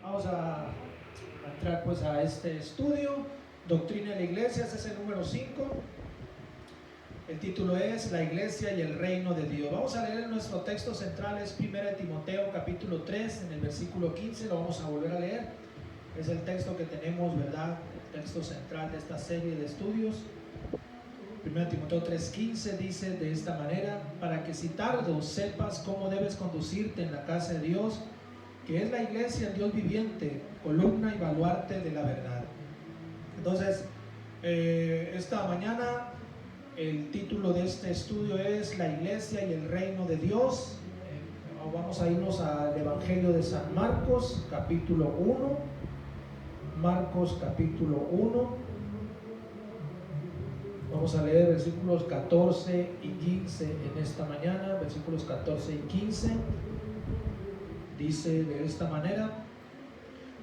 Vamos a entrar pues a este estudio, Doctrina de la Iglesia. Este es el número 5. El título es La Iglesia y el Reino de Dios. Vamos a leer nuestro texto central, es 1 Timoteo capítulo 3, en el versículo 15, lo vamos a volver a leer. Es el texto que tenemos, ¿verdad? El texto central de esta serie de estudios. 1 Timoteo 3:15 dice de esta manera: para que si tardo sepas cómo debes conducirte en la casa de Dios, que es la iglesia del Dios viviente, columna y baluarte de la verdad. Entonces, esta mañana el título de este estudio es La Iglesia y el Reino de Dios. Vamos a irnos al Evangelio de San Marcos, capítulo 1. Marcos, capítulo 1. Vamos a leer versículos 14 y 15 en esta mañana. Versículos 14 y 15. Dice de esta manera: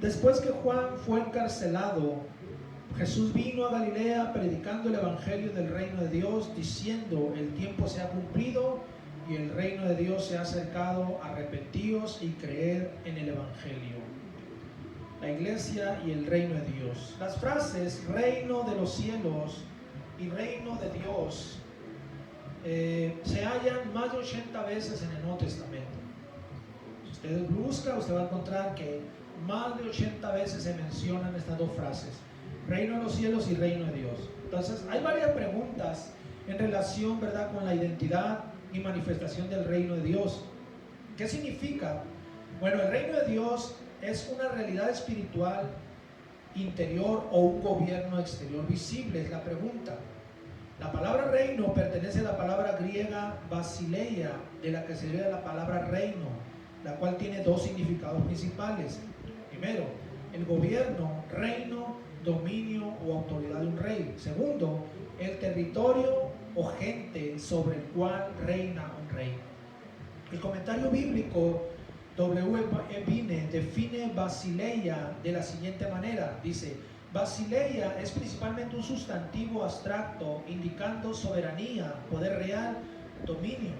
después que Juan fue encarcelado, Jesús vino a Galilea predicando el evangelio del reino de Dios, diciendo: el tiempo se ha cumplido y el reino de Dios se ha acercado, arrepentíos y creed en el evangelio. La iglesia y el reino de Dios. Las frases reino de los cielos y reino de Dios se hallan más de 80 veces en el Nuevo Testamento. Si usted busca, usted va a encontrar que más de 80 veces se mencionan estas dos frases: reino de los cielos y reino de Dios. Entonces hay varias preguntas en relación, ¿verdad?, con la identidad y manifestación del reino de Dios. ¿Qué significa? Bueno, el reino de Dios es una realidad espiritual interior o un gobierno exterior visible, es la pregunta. La palabra reino pertenece a la palabra griega basileia, de la que se deriva la palabra reino, la cual tiene dos significados principales. Primero, el gobierno, reino, dominio o autoridad de un rey. Segundo, el territorio o gente sobre el cual reina un rey. El comentario bíblico W.E. Vine define basileia de la siguiente manera. Dice: basileia es principalmente un sustantivo abstracto indicando soberanía, poder real, dominio.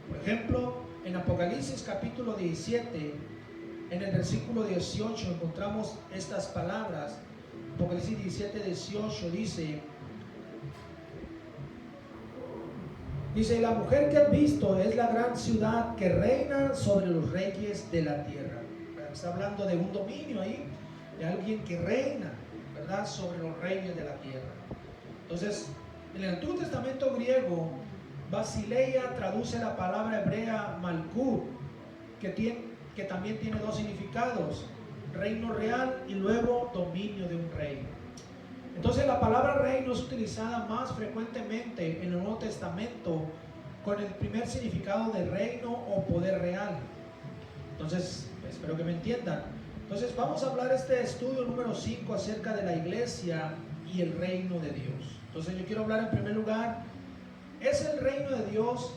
Por ejemplo, en Apocalipsis capítulo 17, en el versículo 18 encontramos estas palabras. Apocalipsis 17, 18 dice: la mujer que has visto es la gran ciudad que reina sobre los reyes de la tierra. Está hablando de un dominio ahí, de alguien que reina, ¿verdad?, sobre los reyes de la tierra. Entonces, en el Antiguo Testamento griego, basileia traduce la palabra hebrea malkut, que también tiene dos significados: reino real y luego dominio de un rey. Entonces la palabra reino es utilizada más frecuentemente en el Nuevo Testamento con el primer significado de reino o poder real. Entonces, espero que me entiendan. Entonces vamos a hablar este estudio número 5 acerca de la iglesia y el reino de Dios. Entonces yo quiero hablar en primer lugar: ¿es el reino de Dios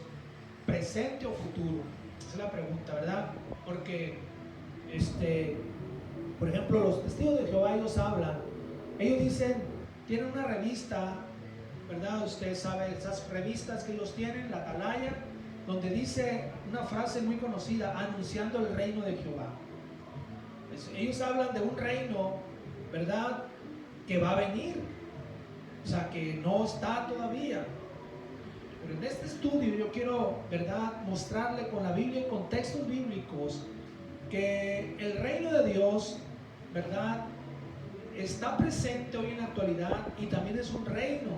presente o futuro? Esa es la pregunta, ¿verdad? Porque, por ejemplo, los testigos de Jehová, ellos dicen, tienen una revista, ¿verdad? Usted sabe esas revistas que ellos tienen, la Atalaya, donde dice una frase muy conocida: anunciando el reino de Jehová. Ellos hablan de un reino, ¿verdad?, que va a venir, o sea, que no está todavía. Pero en este estudio yo quiero, ¿verdad?, mostrarle con la Biblia y con textos bíblicos que el reino de Dios, ¿verdad?, está presente hoy en la actualidad y también es un reino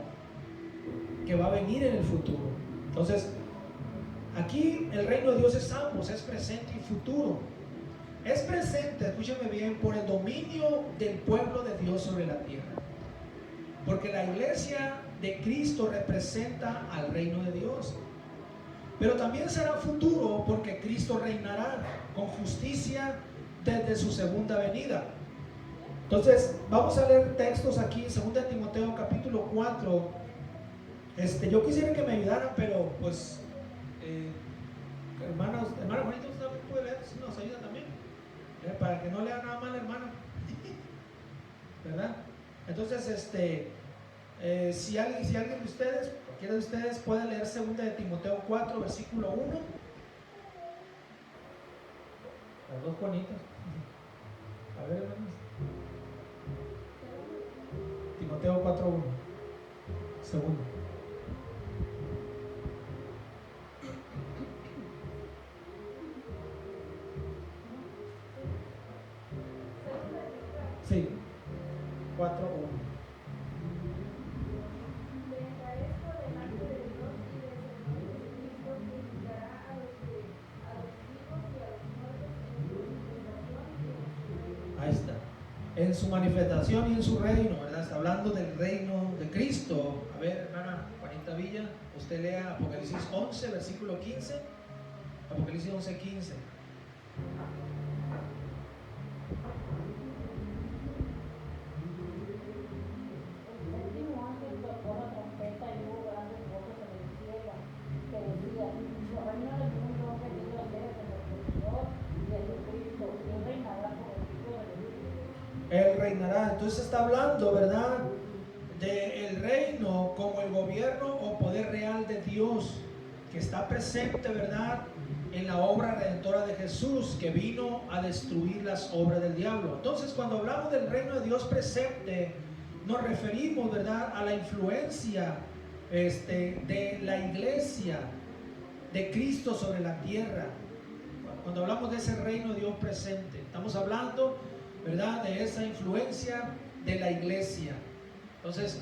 que va a venir en el futuro. Entonces, aquí el reino de Dios es ambos, es presente y futuro. Es presente, escúcheme bien, por el dominio del pueblo de Dios sobre la tierra, porque la iglesia de Cristo representa al reino de Dios. Pero también será futuro porque Cristo reinará con justicia desde su segunda venida. Entonces, vamos a leer textos aquí en 2 Timoteo capítulo 4. Yo quisiera que me ayudaran, pero pues, hermana Juanita, ¿usted también puede leer? Si nos ayuda también, para que no lea nada mal, hermano. ¿Verdad? Entonces, si alguien de ustedes, cualquiera de ustedes, puede leer 2 Timoteo 4, versículo 1. Las dos Juanitas. A Segundo. Sí. 4:1. Ahí está. En su manifestación y en su reino, ¿verdad? Está hablando del reino de Cristo. A ver, hermana Juanita Villa, usted lea Apocalipsis 11, versículo 15. Apocalipsis 11, 15. Él reinará. Entonces está hablando, ¿verdad?, del reino como el gobierno o poder real de Dios, que está presente, ¿verdad?, en la obra redentora de Jesús, que vino a destruir las obras del diablo. Entonces, cuando hablamos del reino de Dios presente, nos referimos, ¿verdad?, a la influencia de la iglesia de Cristo sobre la tierra. Cuando hablamos de ese reino de Dios presente, estamos hablando, ¿verdad?, de esa influencia de la iglesia. Entonces,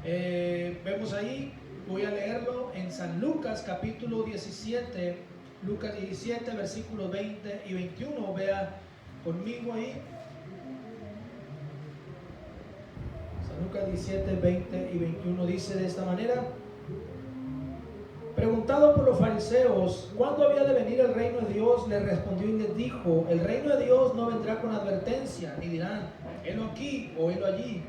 vemos ahí, voy a leerlo en San Lucas capítulo 17, Lucas 17, versículos 20 y 21. Vea conmigo ahí. San Lucas 17, 20 y 21 dice de esta manera: preguntado por los fariseos cuándo había de venir el reino de Dios, les respondió y les dijo: el reino de Dios no vendrá con advertencia, ni dirán, helo aquí o helo allí,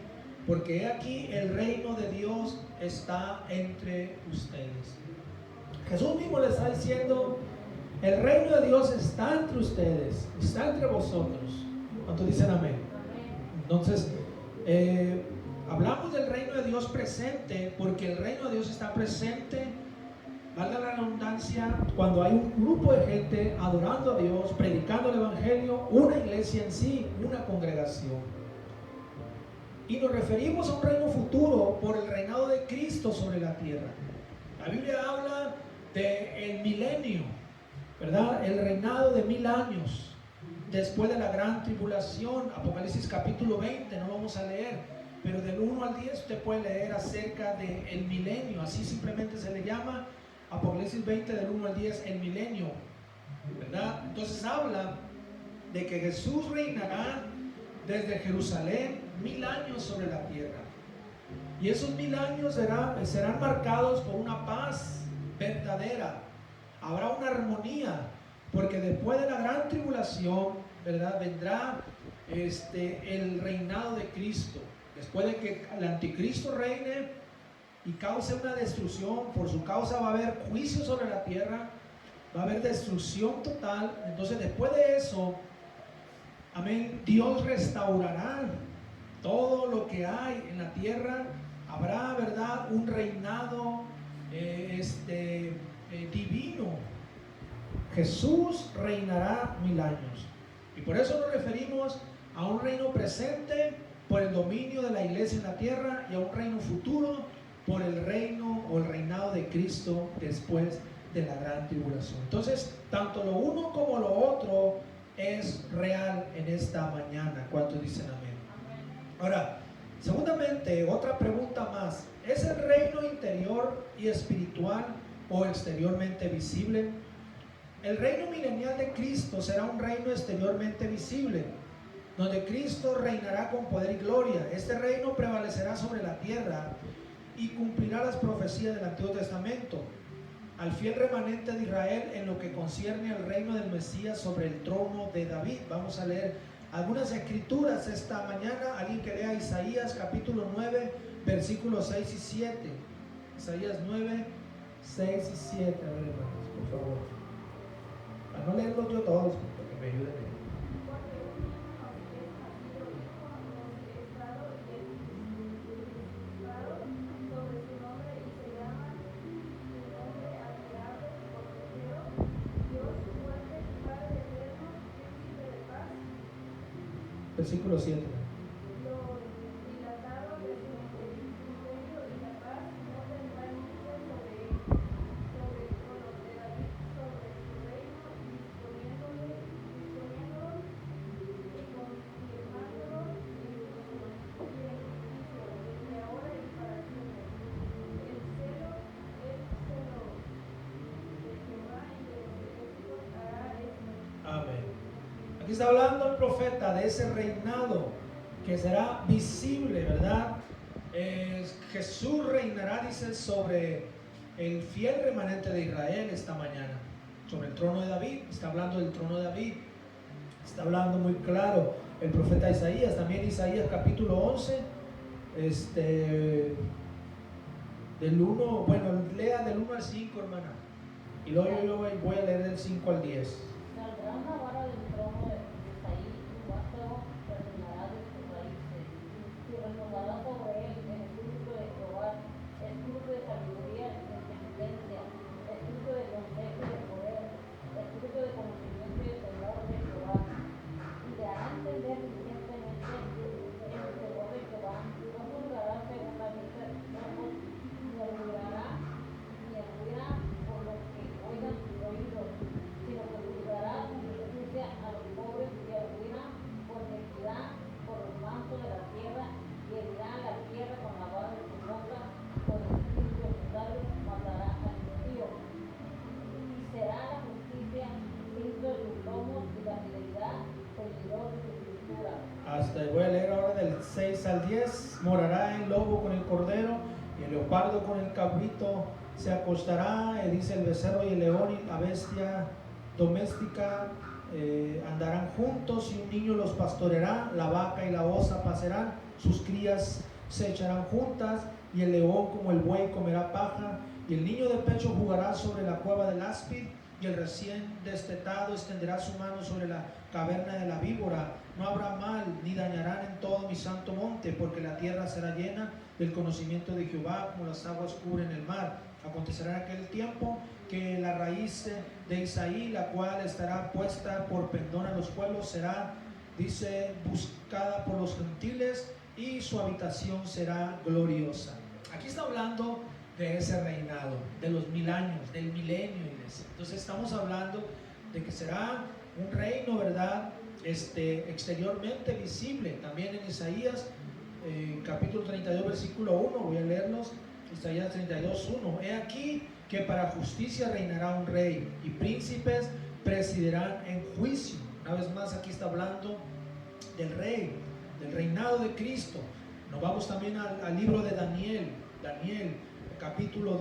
porque he aquí el reino de Dios está entre ustedes. Jesús mismo le está diciendo: el reino de Dios está entre ustedes, está entre vosotros. ¿Cuántos dicen amén? Entonces, hablamos del reino de Dios presente porque el reino de Dios está presente, valga la redundancia, cuando hay un grupo de gente adorando a Dios, predicando el evangelio, una iglesia en sí, una congregación. Y nos referimos a un reino futuro por el reinado de Cristo sobre la tierra. La Biblia habla del milenio, ¿verdad? El reinado de 1000 años después de la gran tribulación. Apocalipsis capítulo 20, no vamos a leer, pero del 1 al 10 usted puede leer acerca del milenio. Así simplemente se le llama Apocalipsis 20 del 1 al 10, el milenio, ¿verdad? Entonces habla de que Jesús reinará desde Jerusalén 1000 años sobre la tierra. Y esos 1000 años serán marcados por una paz verdadera. Habrá una armonía, porque después de la gran tribulación, ¿verdad?, vendrá el reinado de Cristo. Después de que el anticristo reine y cause una destrucción, por su causa va a haber juicio sobre la tierra, va a haber destrucción total. Entonces, después de eso, amén, Dios restaurará todo lo que hay en la tierra. Habrá, ¿verdad?, un reinado divino. Jesús reinará 1000 años. Y por eso nos referimos a un reino presente por el dominio de la iglesia en la tierra, y a un reino futuro por el reino o el reinado de Cristo después de la gran tribulación. Entonces, tanto lo uno como lo otro es real en esta mañana. ¿Cuántos dicen amén? Ahora, segundamente, otra pregunta más: ¿es el reino interior y espiritual o exteriormente visible? El reino milenial de Cristo será un reino exteriormente visible, donde Cristo reinará con poder y gloria. Este reino prevalecerá sobre la tierra y cumplirá las profecías del Antiguo Testamento al fiel remanente de Israel en lo que concierne al reino del Mesías sobre el trono de David. Vamos a leer algunas escrituras esta mañana. Alguien que lea Isaías capítulo 9, versículos 6 y 7. Isaías 9, 6 y 7. A ver, hermanos, por favor. Para no leerlos yo todos, porque me ayuden. Versículo 7. Aquí está hablando el profeta de ese reinado que será visible, ¿verdad? Jesús reinará, dice, sobre el fiel remanente de Israel esta mañana, sobre el trono de David. Está hablando del trono de David, está hablando muy claro el profeta Isaías, también Isaías capítulo 11, del 1, bueno, lea del 1 al 5, hermana, y luego yo voy a leer del 5 al 10. Saldrá una vara del trono de Isaí, su vástago terminará de sus raíces, y reposará sobre él el espíritu de Jehová, espíritu de sabiduría y de inteligencia, espíritu de consejo y de poder, espíritu de conocimiento y de temor de Jehová, y le hará entender diligentemente el temor de Jehová, no juzgará según la vista de sus ojos, ni orgullará por lo que oigan sus oídos, sino que juzgará con justicia a los pobres y arruina por equidad por los mantos de la tierra, y herirá la tierra con la vara de su boca, con el espíritu de sus labios matará al impío, y será la justicia cinto de sus lomos y la fidelidad servidor de su cintura. Voy a leer ahora del 6 al 10. Morará el lobo con el cordero y el leopardo con el cabrito. Se acostará, dice el becerro y el león y la bestia doméstica andarán juntos, y un niño los pastoreará. La vaca y la osa pasarán, sus crías se echarán juntas, y el león como el buey comerá paja, y el niño de pecho jugará sobre la cueva del áspid, y el recién destetado extenderá su mano sobre la caverna de la víbora. No habrá mal, ni dañarán en todo mi santo monte, porque la tierra será llena del conocimiento de Jehová, como las aguas cubren el mar. Acontecerá en aquel tiempo que la raíz de Isaí, la cual estará puesta por pendón a los pueblos, será, dice, buscada por los gentiles, y su habitación será gloriosa. Aquí está hablando de ese reinado, de los 1000 años, del milenio, iglesia. Entonces estamos hablando de que será un reino, ¿verdad? Exteriormente visible. También en Isaías capítulo 32 versículo 1, voy a leerlos. Isaías 32, 1. He aquí que para justicia reinará un rey, y príncipes presidirán en juicio. Una vez más, aquí está hablando del rey, del reinado de Cristo. Nos vamos también al libro de Daniel, capítulo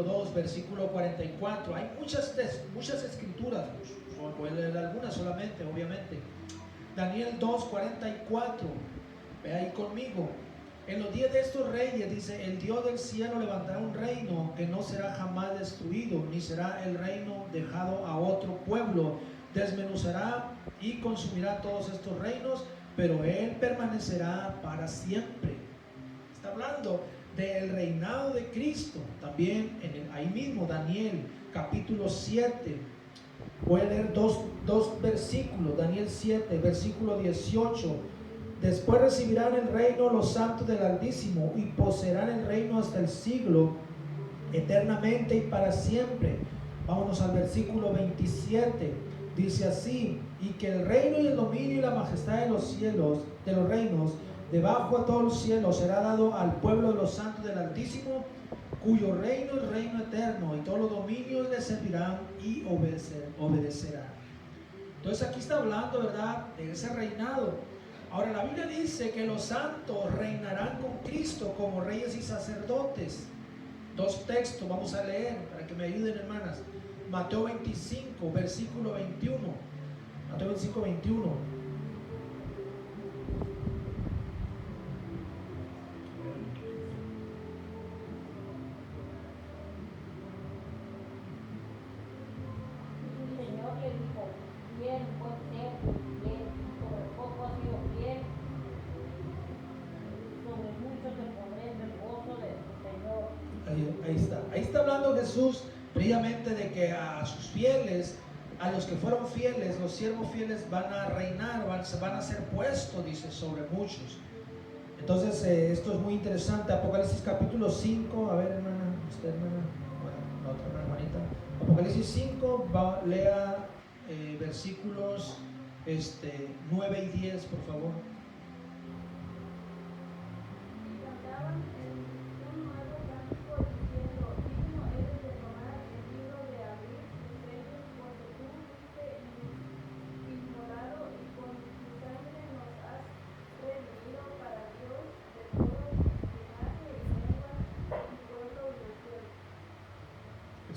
2, versículo 44. Hay muchas escrituras, voy a leer algunas solamente, obviamente. Daniel 2, 44. Ve ahí conmigo. En los días de estos reyes, dice, el Dios del cielo levantará un reino que no será jamás destruido, ni será el reino dejado a otro pueblo. Desmenuzará y consumirá todos estos reinos, pero él permanecerá para siempre. Está hablando del reinado de Cristo. También ahí mismo, Daniel capítulo 7. Voy a leer dos versículos. Daniel 7, versículo 18. Después recibirán el reino los santos del Altísimo, y poseerán el reino hasta el siglo, eternamente y para siempre. Vámonos al versículo 27. Dice así: y que el reino y el dominio y la majestad de los cielos, de los reinos, debajo de todo el cielo, será dado al pueblo de los santos del Altísimo, cuyo reino es reino eterno, y todos los dominios le servirán y obedecerán. Entonces aquí está hablando, ¿verdad?, de ese reinado. Ahora la Biblia dice que los santos reinarán con Cristo como reyes y sacerdotes. Dos textos vamos a leer para que me ayuden, hermanas. Mateo 25, versículo 21. Mateo 25, 21. El Señor le dijo: bien, buen siervo, bien, sobre poco has sido fiel, sobre mucho te pondré en el gozo de tu Señor. Ahí está hablando Jesús previamente de que a sus fieles, a los que fueron fieles, los siervos fieles van a reinar, van a ser puestos, dice, sobre muchos. Entonces esto es muy interesante. Apocalipsis capítulo 5, a ver, hermana, usted, hermana, bueno, la otra hermanita. Apocalipsis 5, lea versículos 9 y 10, por favor.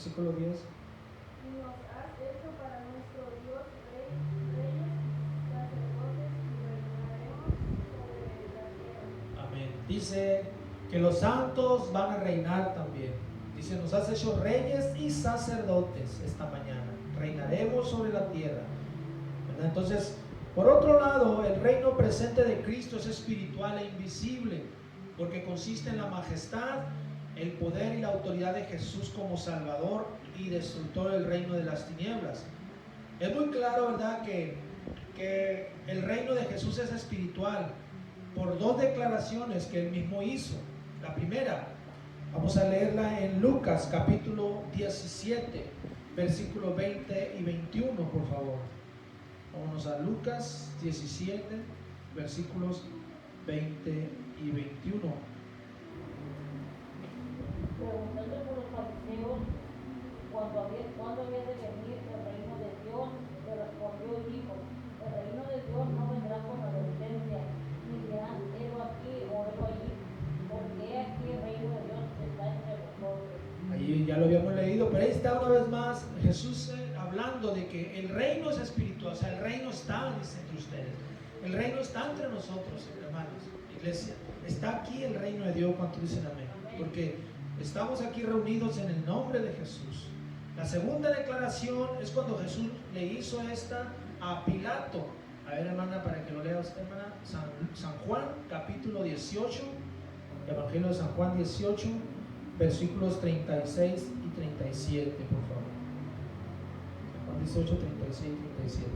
Versículo 10. Nos has hecho para nuestro Dios reyes, sacerdotes y reinaremos sobre la tierra. Amén. Dice que los santos van a reinar también. Dice, nos has hecho reyes y sacerdotes esta mañana. Reinaremos sobre la tierra. ¿Verdad? Entonces, por otro lado, el reino presente de Cristo es espiritual e invisible, porque consiste en la majestad, el poder y la autoridad de Jesús como Salvador y destructor del reino de las tinieblas. Es muy claro, ¿verdad?, que el reino de Jesús es espiritual por dos declaraciones que él mismo hizo. La primera, vamos a leerla en Lucas capítulo 17, versículos 20 y 21, por favor. Vámonos a Lucas 17, versículos 20 y 21. Preguntando por los fariseos cuándo había de venir el reino de Dios, le respondió y dijo: el reino de Dios no vendrá con advertencia, ni dirán helo aquí o helo allí, porque aquí el reino de Dios está entre vosotros. Ahí ya lo habíamos leído, pero ahí está una vez más Jesús hablando de que el reino es espiritual, o sea, el reino está entre ustedes, el reino está entre nosotros, hermanos, iglesia, está aquí el reino de Dios. ¿Cuántos dicen amén? Porque estamos aquí reunidos en el nombre de Jesús. La segunda declaración es cuando Jesús le hizo esta a Pilato. A ver, hermana, para que lo lea usted, hermana. San Juan, capítulo 18, Evangelio de San Juan 18, versículos 36 y 37, por favor. San Juan 18, 36 y 37.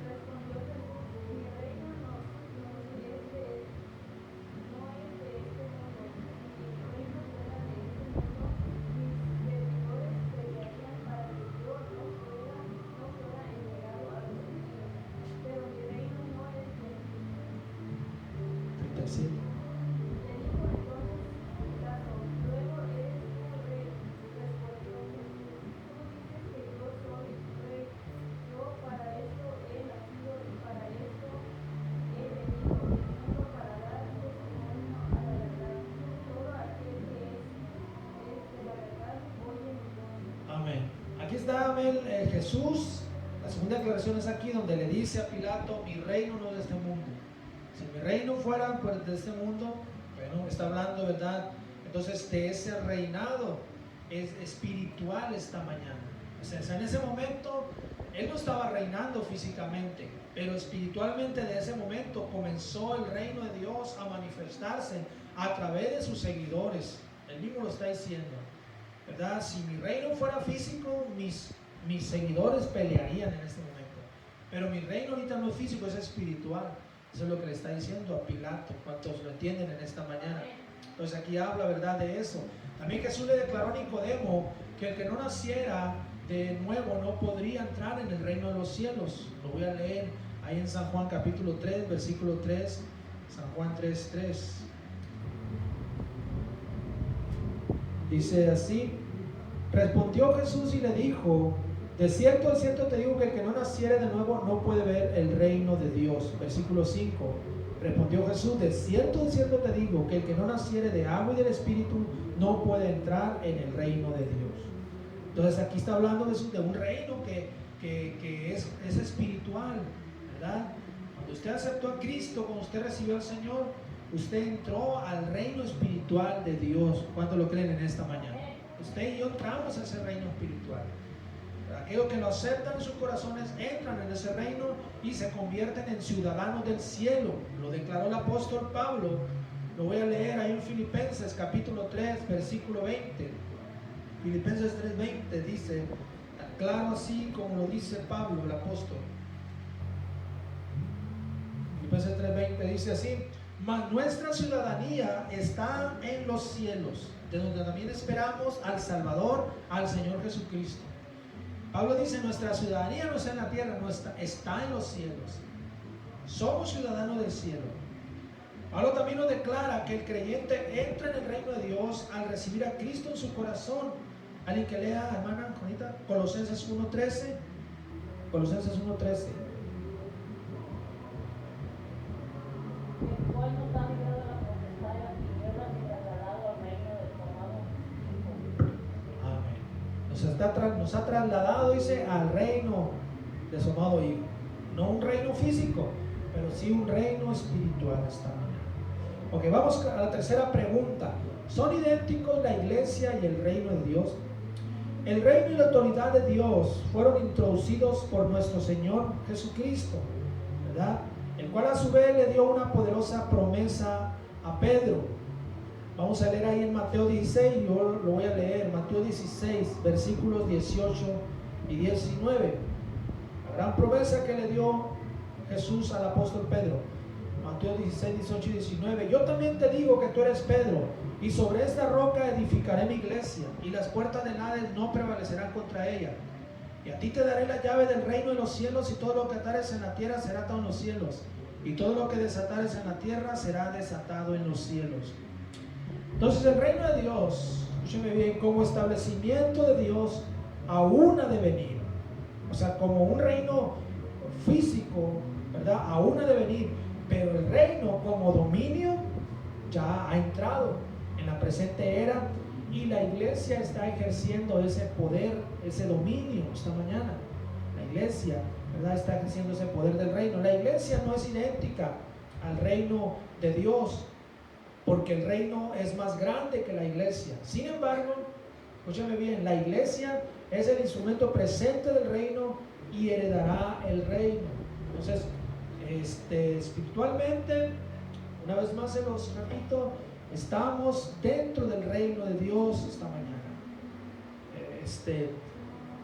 Respondió Jesús: mi reino no es de este mundo. Si mi reino fuera de este mundo, mis servidores pelearían para que yo no fuera entregado a los enemigos. Pero mi reino no es de este mundo. 37. Le dijo entonces Pilato: luego eres tú rey. Respondió Jesús: tú dices que yo soy rey. Yo para esto he nacido y para esto he venido al mundo, para dar testimonio a la verdad. Todo aquel que es de la verdad oye mi voz. Amén. Aquí está, amén, Jesús. La segunda declaración es aquí donde le dice a Pilato: mi reino no es de este mundo. Si mi reino fuera pues, de este mundo, bueno, está hablando, ¿verdad? Entonces de ese reinado es espiritual esta mañana. O sea, en ese momento él no estaba reinando físicamente, pero espiritualmente de ese momento comenzó el reino de Dios a manifestarse a través de sus seguidores. Él mismo lo está diciendo, ¿verdad? Si mi reino fuera físico, mis seguidores pelearían en este momento, pero mi reino ahorita no es físico, es espiritual. Eso es lo que le está diciendo a Pilato. ¿Cuántos lo entienden en esta mañana? Entonces aquí habla, ¿verdad?, de eso. También Jesús le declaró a Nicodemo que el que no naciera de nuevo no podría entrar en el reino de los cielos. Lo voy a leer ahí en San Juan capítulo 3, versículo 3. San Juan 3, 3. Dice así: respondió Jesús y le dijo: de cierto te digo que el que no naciere de nuevo no puede ver el reino de Dios. Versículo 5. Respondió Jesús: de cierto te digo que el que no naciere de agua y del Espíritu no puede entrar en el reino de Dios. Entonces aquí está hablando Jesús de un reino que es espiritual, ¿verdad? Cuando usted aceptó a Cristo, cuando usted recibió al Señor, usted entró al reino espiritual de Dios. ¿Cuántos lo creen en esta mañana? Usted y yo entramos a ese reino espiritual. Aquellos que lo aceptan en sus corazones entran en ese reino y se convierten en ciudadanos del cielo. Lo declaró el apóstol Pablo. Lo voy a leer ahí en Filipenses capítulo 3, versículo 20. Filipenses 3:20 dice, tan claro así como lo dice Pablo, el apóstol. Filipenses 3:20 dice así: mas nuestra ciudadanía está en los cielos, de donde también esperamos al Salvador, al Señor Jesucristo. Pablo dice: nuestra ciudadanía no está en la tierra, no está en los cielos. Somos ciudadanos del cielo. Pablo también nos declara que el creyente entra en el reino de Dios al recibir a Cristo en su corazón. Alguien que lea, hermana Juanita, Colosenses 1:13. Colosenses 1:13. El cual nos ha librado de la potestad de las tinieblas y trasladado al reino de su amado nos ha trasladado, dice, al reino de su amado Hijo. No un reino físico, pero sí un reino espiritual esta mañana. Ok, vamos a la tercera pregunta. ¿Son idénticos la iglesia y el reino de Dios? El reino y la autoridad de Dios fueron introducidos por nuestro Señor Jesucristo, ¿verdad? El cual a su vez le dio una poderosa promesa a Pedro. Vamos a leer ahí en Mateo 16, yo lo voy a leer, Mateo 16, versículos 18 y 19. La gran promesa que le dio Jesús al apóstol Pedro. Mateo 16, 18 y 19. Yo también te digo que tú eres Pedro, y sobre esta roca edificaré mi iglesia, y las puertas del Hades no prevalecerán contra ella. Y a ti te daré la llave del reino de los cielos, y todo lo que atares en la tierra será atado en los cielos, y todo lo que desatares en la tierra será desatado en los cielos. Entonces el reino de Dios, escúcheme bien, como establecimiento de Dios, aún ha de venir. O sea, como un reino físico, ¿verdad? Aún ha de venir. Pero el reino como dominio ya ha entrado en la presente era, y la iglesia está ejerciendo ese poder, ese dominio esta mañana. La iglesia, ¿verdad?, está ejerciendo ese poder del reino. La iglesia no es idéntica al reino de Dios, porque el reino es más grande que la iglesia. Sin embargo, escúchame bien, la iglesia es el instrumento presente del reino y heredará el reino. Entonces, espiritualmente, una vez más se los repito, estamos dentro del reino de Dios esta mañana.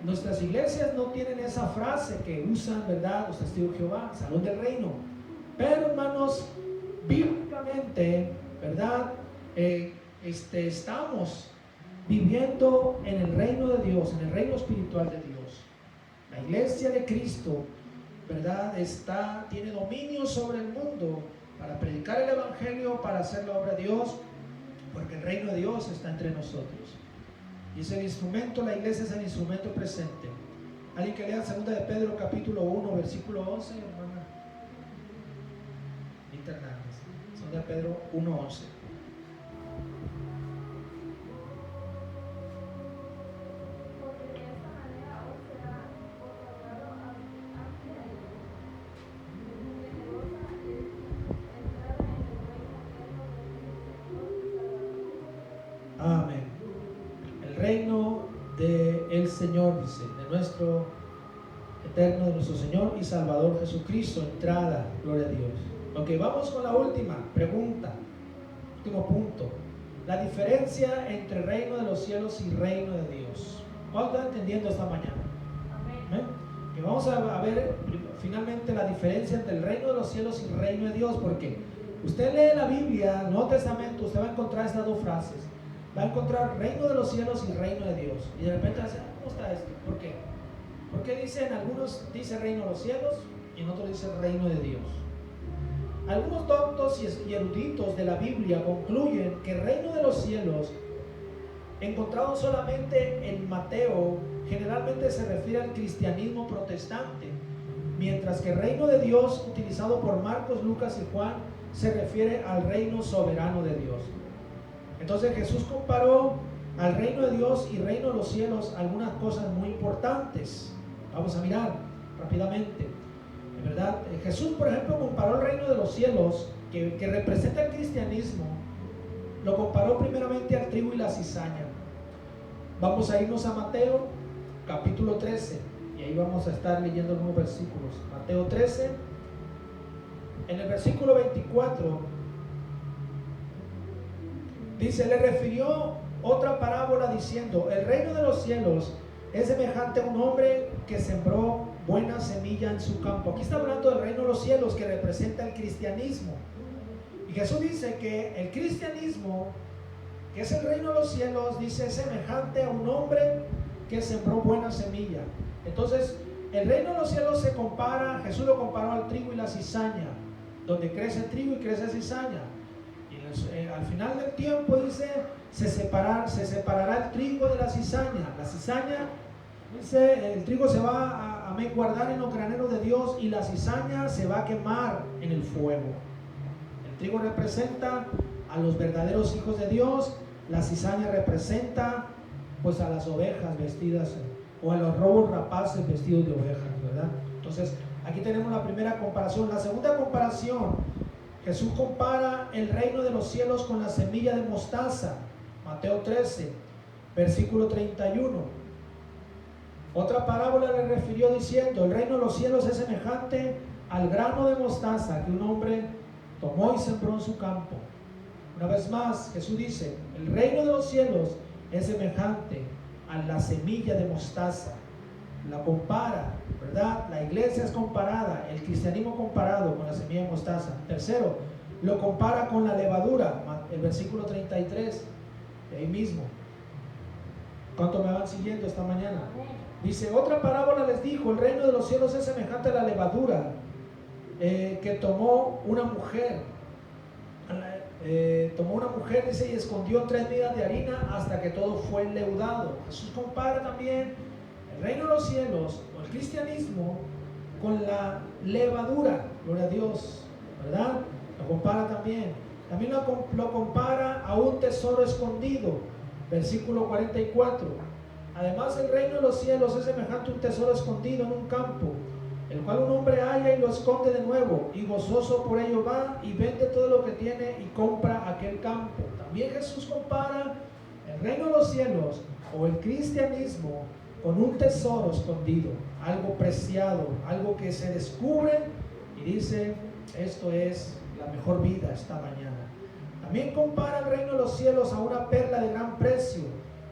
Nuestras iglesias no tienen esa frase que usan, ¿verdad?, los testigos de Jehová, salón del reino. Pero, hermanos, bíblicamente, ¿verdad?, estamos viviendo en el reino de Dios, en el reino espiritual de Dios. La iglesia de Cristo, ¿verdad?, tiene dominio sobre el mundo para predicar el evangelio, para hacer la obra de Dios, porque el reino de Dios está entre nosotros. Y es el instrumento, la iglesia es el instrumento presente. Alguien que lea 2 de Pedro capítulo 1, versículo 11, hermana Rita Hernández. 2 de Pedro 1, 11. Amén. El reino del Señor, dice, de nuestro eterno, de nuestro Señor y Salvador Jesucristo, entrada, gloria a Dios. Ok, vamos con la última pregunta, último punto. La diferencia entre reino de los cielos y reino de Dios. ¿Cuánto están entendiendo esta mañana? Amén. Que vamos a ver finalmente la diferencia entre el reino de los cielos y el reino de Dios, porque usted lee la Biblia, el Nuevo Testamento, usted va a encontrar estas dos frases. Va a encontrar reino de los cielos y reino de Dios. Y de repente va a decir, ¿cómo está esto? ¿Por qué? Porque dicen, algunos dicen reino de los cielos y en otros dicen reino de Dios. Algunos doctos y eruditos de la Biblia concluyen que el reino de los cielos, encontrado solamente en Mateo, generalmente se refiere al cristianismo protestante, mientras que el reino de Dios, utilizado por Marcos, Lucas y Juan, se refiere al reino soberano de Dios. Entonces Jesús comparó al reino de Dios y reino de los cielos algunas cosas muy importantes. Vamos a mirar rápidamente, ¿verdad? Jesús, por ejemplo, comparó el reino de los cielos, que representa el cristianismo, lo comparó primeramente al trigo y la cizaña. Vamos a irnos a Mateo capítulo 13 y ahí vamos a estar leyendo algunos versículos. Mateo 13, en el versículo 24 dice, le refirió otra parábola diciendo, el reino de los cielos es semejante a un hombre que sembró buena semilla en su campo. Aquí está hablando del reino de los cielos, que representa el cristianismo. Y Jesús dice que el cristianismo, que es el reino de los cielos, dice, es semejante a un hombre que sembró buena semilla. Entonces, el reino de los cielos se compara, Jesús lo comparó al trigo y la cizaña, donde crece trigo y crece cizaña. Al final del tiempo dice, se separará el trigo de la cizaña. La cizaña, dice, el trigo se va a guardar en los graneros de Dios y la cizaña se va a quemar en el fuego. El trigo representa a los verdaderos hijos de Dios, la cizaña representa pues a las ovejas vestidas, o a los lobos rapaces vestidos de ovejas, ¿verdad? Entonces, aquí tenemos la primera comparación. La segunda comparación, Jesús compara el reino de los cielos con la semilla de mostaza. Mateo 13, versículo 31. Otra parábola le refirió diciendo: el reino de los cielos es semejante al grano de mostaza que un hombre tomó y sembró en su campo. Una vez más, Jesús dice: el reino de los cielos es semejante a la semilla de mostaza. La compara, ¿verdad? La iglesia es comparada, el cristianismo comparado con la semilla de mostaza. Tercero, lo compara con la levadura, el versículo 33, de ahí mismo. ¿Cuánto me van siguiendo esta mañana? Dice: otra parábola les dijo: el reino de los cielos es semejante a la levadura que tomó una mujer. Dice, y escondió 3 medidas de harina hasta que todo fue leudado. Jesús compara también el reino de los cielos o el cristianismo con la levadura. Gloria a Dios, ¿verdad? Lo compara también. También lo compara a un tesoro escondido. Versículo 44. Además, el reino de los cielos es semejante a un tesoro escondido en un campo, el cual un hombre halla y lo esconde de nuevo, y gozoso por ello va y vende todo lo que tiene y compra aquel campo. También Jesús compara el reino de los cielos o el cristianismo con un tesoro escondido, algo preciado, algo que se descubre y dice: esto es la mejor vida esta mañana. También compara el reino de los cielos a una perla de gran precio,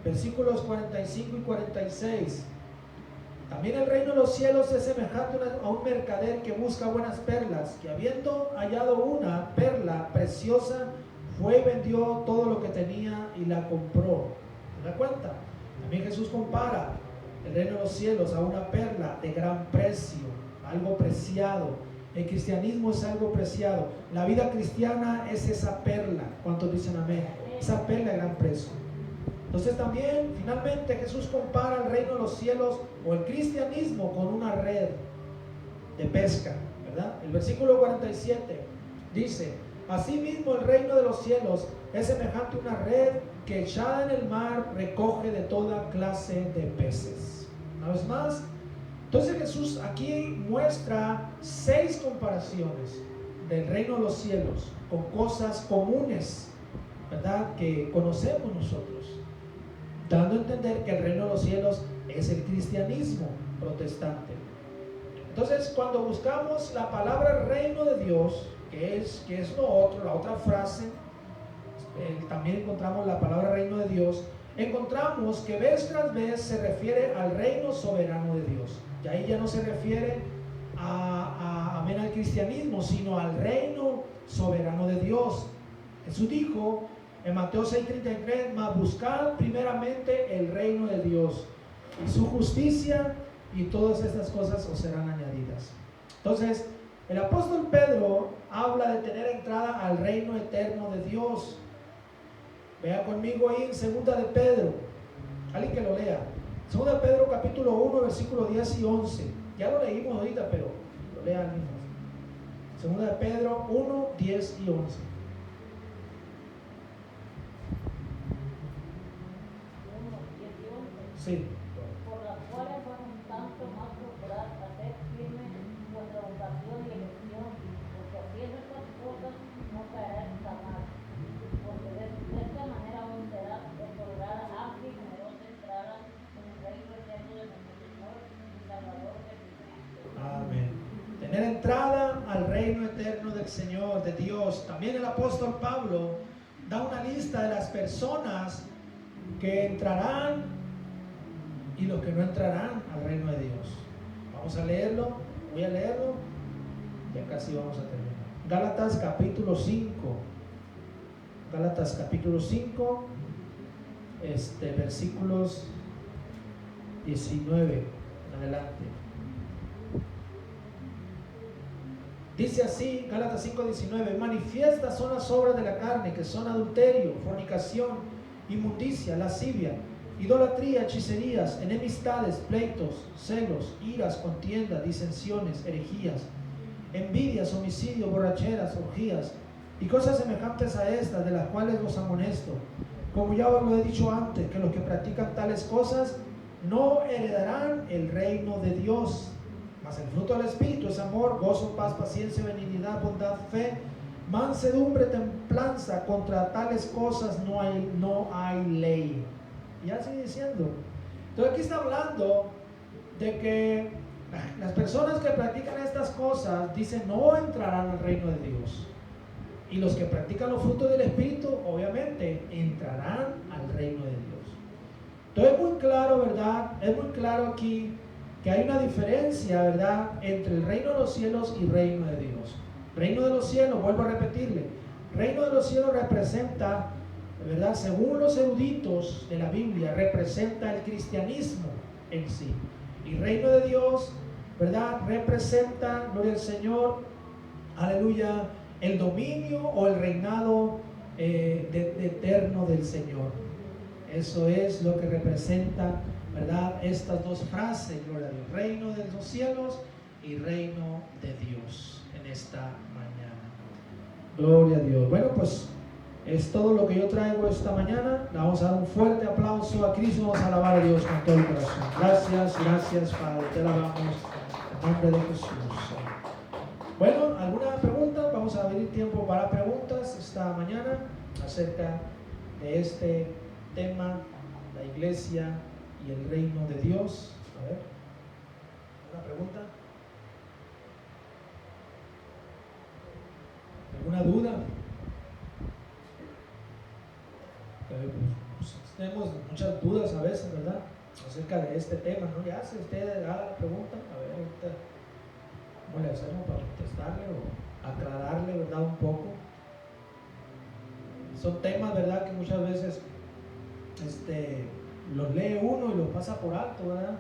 versículos 45 y 46. También el reino de los cielos es semejante a un mercader que busca buenas perlas, que habiendo hallado una perla preciosa, fue y vendió todo lo que tenía y la compró. ¿Se da cuenta? También Jesús compara el reino de los cielos a una perla de gran precio, algo preciado. El cristianismo es algo preciado. La vida cristiana es esa perla. ¿Cuántos dicen amén? Esa perla de gran precio. Entonces también, finalmente, Jesús compara el reino de los cielos o el cristianismo con una red de pesca, ¿verdad? El versículo 47 dice: asimismo el reino de los cielos es semejante a una red que echada en el mar recoge de toda clase de peces. Una vez más, entonces Jesús aquí muestra 6 comparaciones del reino de los cielos con cosas comunes, ¿verdad?, que conocemos nosotros, dando a entender que el reino de los cielos es el cristianismo protestante. Entonces, cuando buscamos la palabra reino de Dios, que es lo otro, la otra frase, también encontramos la palabra reino de Dios, encontramos que vez tras vez se refiere al reino soberano de Dios. Y ahí ya no se refiere al cristianismo, sino al reino soberano de Dios. Jesús dijo en Mateo 6:33: mas buscad primeramente el reino de Dios y su justicia, y todas estas cosas os serán añadidas. Entonces, el apóstol Pedro habla de tener entrada al reino eterno de Dios. Vea conmigo ahí en 2 de Pedro, alguien que lo lea. 2 de Pedro capítulo 1, versículo 10 y 11. Ya lo leímos ahorita, pero lo lea mismo. 2 de Pedro 1, 10 y 11. Sí. Por las cuales vamos tanto más procurar hacer firme vuestra vocación y elección, porque haciendo estas cosas no caerás jamás, porque de esta manera aún será otorgada amplia y generosa entrada en el reino eterno de nuestro Señor y Salvador Jesucristo. Amén. Tener entrada al reino eterno del Señor, de Dios. También el apóstol Pablo da una lista de las personas que entrarán y los que no entrarán al reino de Dios. Vamos a leerlo, voy a leerlo, ya casi vamos a terminar. Gálatas capítulo 5, Gálatas capítulo 5, versículos 19 en adelante. Dice así, Gálatas 5:19: manifiestas son las obras de la carne, que son adulterio, fornicación, inmundicia, lascivia, idolatría, hechicerías, enemistades, pleitos, celos, iras, contiendas, disensiones, herejías, envidias, homicidios, borracheras, orgías y cosas semejantes a estas, de las cuales os amonesto, como ya os lo he dicho antes, que los que practican tales cosas no heredarán el reino de Dios. Mas el fruto del Espíritu es amor, gozo, paz, paciencia, benignidad, bondad, fe, mansedumbre, templanza. Contra tales cosas no hay ley. Ya sigue diciendo. Entonces aquí está hablando de que las personas que practican estas cosas, dicen, no entrarán al reino de Dios. Y los que practican los frutos del Espíritu, obviamente, entrarán al reino de Dios. Entonces es muy claro, ¿verdad? Es muy claro aquí que hay una diferencia, ¿verdad?, entre el reino de los cielos y reino de Dios. Reino de los cielos, vuelvo a repetirle, reino de los cielos representa, ¿verdad?, según los eruditos de la Biblia, representa el cristianismo en sí. Y reino de Dios, ¿verdad?, representa, gloria al Señor, aleluya, el dominio o el reinado eterno del Señor. Eso es lo que representa, ¿verdad?, estas dos frases, gloria a Dios, reino de los cielos y reino de Dios en esta mañana. Gloria a Dios. Bueno, pues es todo lo que yo traigo esta mañana. Le vamos a dar un fuerte aplauso a Cristo, vamos a alabar a Dios con todo el corazón. Gracias, Padre, te alabamos en nombre de Jesús. Bueno, ¿alguna pregunta? Vamos a abrir tiempo para preguntas esta mañana acerca de este tema, la iglesia y el reino de Dios. A ver, ¿alguna pregunta? ¿Alguna duda? Pues, tenemos muchas dudas a veces, ¿verdad?, acerca de este tema, ¿no? Ya, si usted haga la pregunta, a ver, ahorita, ¿cómo le hacemos para contestarle o aclararle, ¿verdad?, un poco? Son temas, ¿verdad?, que muchas veces los lee uno y los pasa por alto, ¿verdad?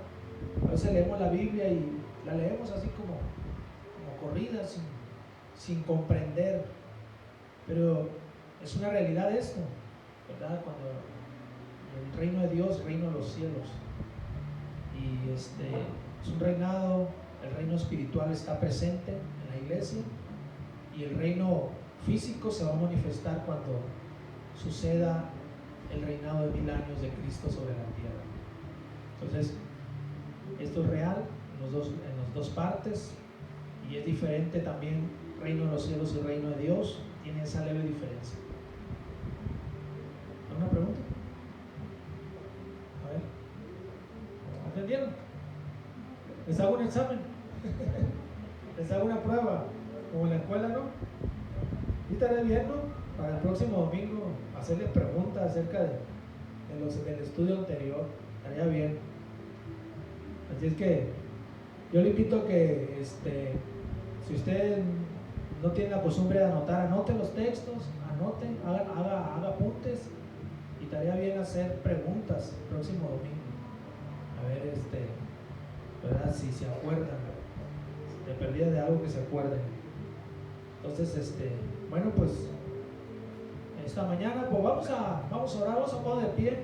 A veces leemos la Biblia y la leemos así como corrida, sin comprender, pero es una realidad esto, ¿verdad? Cuando el reino de Dios, el reino de los cielos, y es un reinado, el reino espiritual está presente en la iglesia, y el reino físico se va a manifestar cuando suceda el reinado de 1000 años de Cristo sobre la tierra. Entonces, esto es real en las dos partes, y es diferente también reino de los cielos y reino de Dios, tiene esa leve diferencia. ¿Alguna pregunta? A ver, ¿entendieron? ¿Les hago un examen? ¿Les hago una prueba? Como en la escuela, ¿no? Y estaré viendo para el próximo domingo hacerles preguntas acerca del estudio anterior. Estaría bien. Así es que yo le invito a que si usted no tiene la costumbre de anotar, anote los textos, haga apuntes, y estaría bien hacer preguntas el próximo domingo. A ver, ¿verdad?, si se acuerdan, de perdida de algo que se acuerden. Entonces, bueno, pues esta mañana pues vamos a orar, vamos a poner de pie.